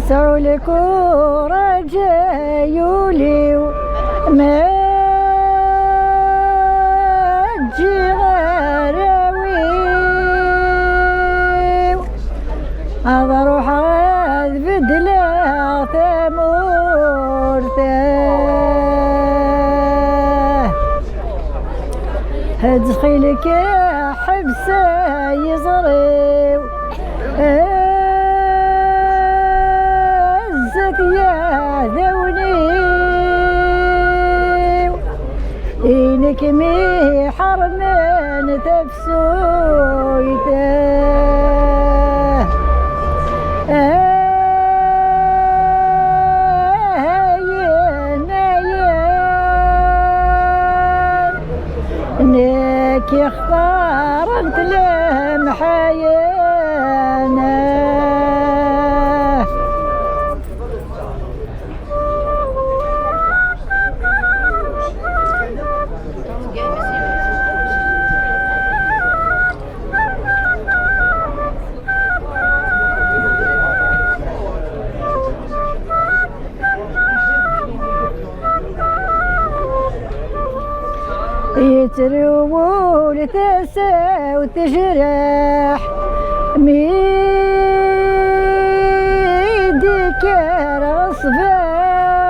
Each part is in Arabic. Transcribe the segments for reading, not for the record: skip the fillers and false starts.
يسعوا لك ورجايولي ما تجي غراوي هذا روح غاد بدلا ثمورته هدخلك حبسه يزريو يا ذوني إنك مي حرمن تفسويته إنك اختارت لمحيانا يتروول تسا وتجرح ميدك الصباح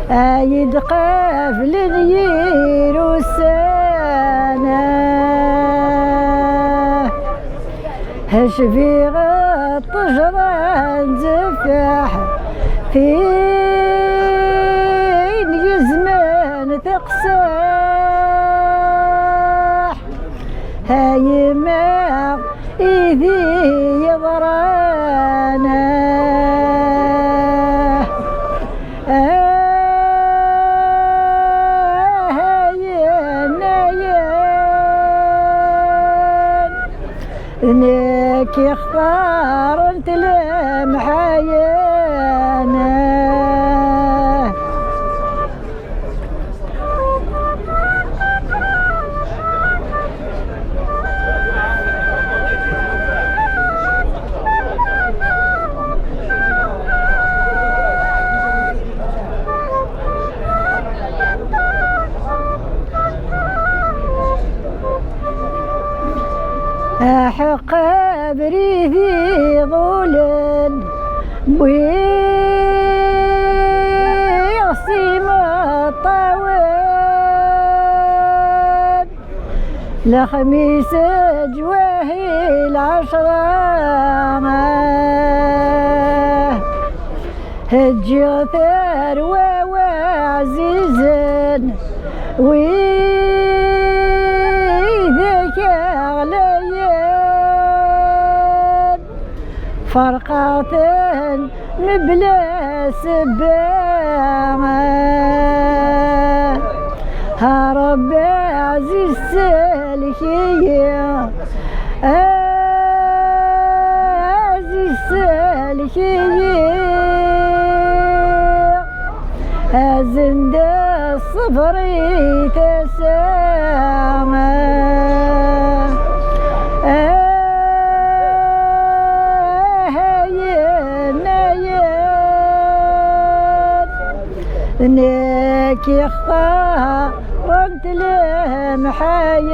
عيد قافل نير والسنة هش في غطجرة نزفح فين يزمان تقساح هاي ما إذي يضرانا هاي النيان إنك اختارت لمحيانا أحق بريدي ظلن ويغسم الطوال لخميس جواهي العشرة هجي ثروة وعزيزا وذاك غليان فرقات مبلا سبامة هرب عزيز سالكية عزيز سالكية أزند الصبر تسامى إنك اختارت لمحيانا